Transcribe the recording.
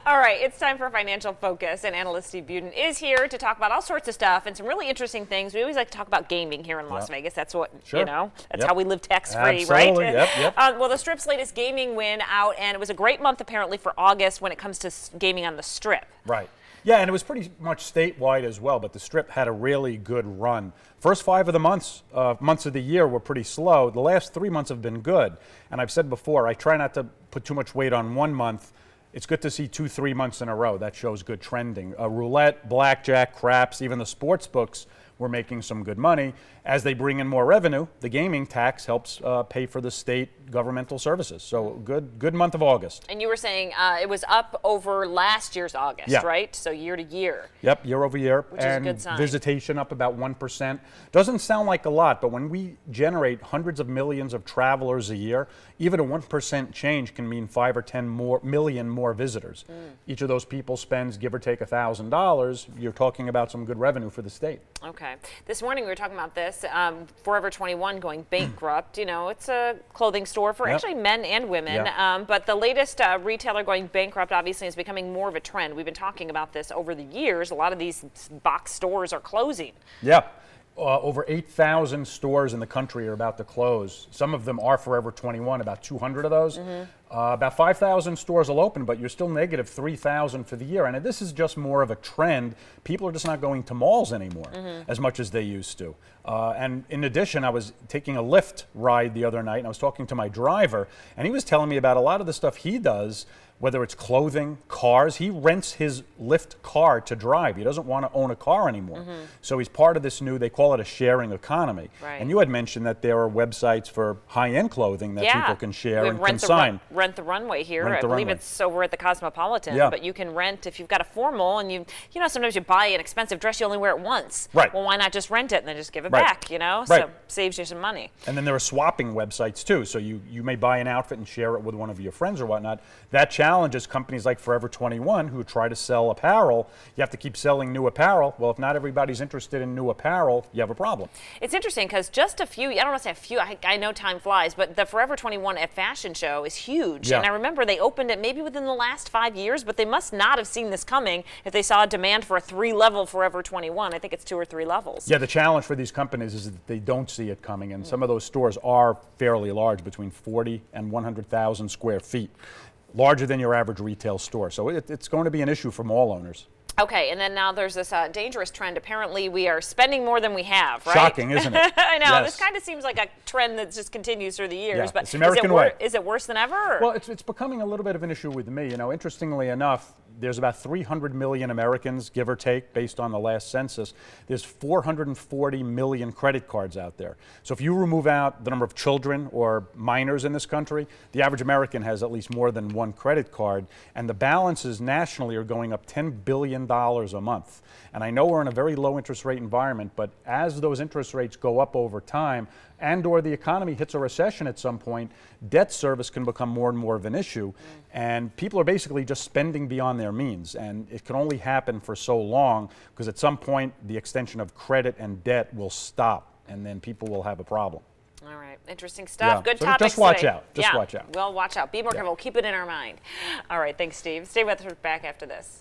All right, it's time for Financial Focus, and Analyst Steve Budin is here to talk about all sorts of stuff and some really interesting things. We always like to talk about gaming here in Las Vegas. That's what, that's how we live tax-free, right? Yep. Well, the Strip's latest gaming win out, and it was a great month apparently for August when it comes to gaming on the Strip. Right. Yeah, and it was pretty much statewide as well, but the Strip had a really good run. First 5 of the months of the year were pretty slow. The last 3 months have been good. And I've said before, I try not to put too much weight on one month. It's good to see 2-3 months in a row. That shows good trending. Roulette, blackjack, craps, even the sports books were making some good money. As they bring in more revenue, the gaming tax helps pay for the state governmental services. So good month of August. And you were saying it was up over last year's August, right? So year to year. Yep, year over year. Which is a good sign. Visitation up about 1%. Doesn't sound like a lot, but when we generate hundreds of millions of travelers a year, even a 1% change can mean 5 or 10 million more visitors. Each of those people spends, give or take, $1,000. You're talking about some good revenue for the state. Okay. This morning we were talking about this. Forever 21 going bankrupt. You know, it's a clothing store for actually men and women. But the latest retailer going bankrupt obviously is becoming more of a trend. We've been talking about this over the years. A lot of these box stores are closing. Yeah. Over 8,000 stores in the country are about to close. Some of them are Forever 21, about 200 of those. About 5,000 stores will open, but you're still negative 3,000 for the year. And this is just more of a trend. People are just not going to malls anymore as much as they used to. And in addition, I was taking a Lyft ride the other night, and I was talking to my driver, and he was telling me about a lot of the stuff he does, whether it's clothing, cars. He rents his Lyft car to drive. He doesn't want to own a car anymore. So he's part of this new, they call it a sharing economy. And you had mentioned that there are websites for high-end clothing that people can share and consign. Rent the Runway here. I believe it's over at the Cosmopolitan. But you can rent if you've got a formal, and you know, sometimes you buy an expensive dress, you only wear it once. Well, why not just rent it and then just give it back, you know? So saves you some money. And then there are swapping websites too. So you may buy an outfit and share it with one of your friends or whatnot. That challenges companies like Forever 21 who try to sell apparel. You have to keep selling new apparel. Well, if not everybody's interested in new apparel, you have a problem. It's interesting because just a few, I don't want to say a few, I know time flies, but the Forever 21 at fashion show is huge. And I remember they opened it maybe within the last 5 years, but they must not have seen this coming if they saw a demand for a 3-level Forever 21. I think it's 2 or 3 levels. Yeah, the challenge for these companies is that they don't see it coming, and some of those stores are fairly large, between 40 and 100,000 square feet. Larger than your average retail store. So it's going to be an issue for mall owners. Okay, and then now there's this dangerous trend. Apparently, we are spending more than we have, right? Shocking, isn't it? I know. This kind of seems like a trend that just continues through the years. But it's the American way. Is it worse than ever? Or? Well, it's becoming a little bit of an issue with me. You know, interestingly enough, there's about 300 million Americans, give or take, based on the last census. There's 440 million credit cards out there. So if you remove out the number of children or minors in this country, the average American has at least more than one credit card. And the balances nationally are going up $10 billion a month. And I know we're in a very low interest rate environment, but as those interest rates go up over time and or the economy hits a recession at some point, debt service can become more and more of an issue. And people are basically just spending beyond their means. And it can only happen for so long because at some point the extension of credit and debt will stop and then people will have a problem. All right. Interesting stuff. Good so topics just watch today. out. Just watch out. Well, watch out. Be more careful. Keep it in our mind. All right. Thanks, Steve. Stay with us. Back after this.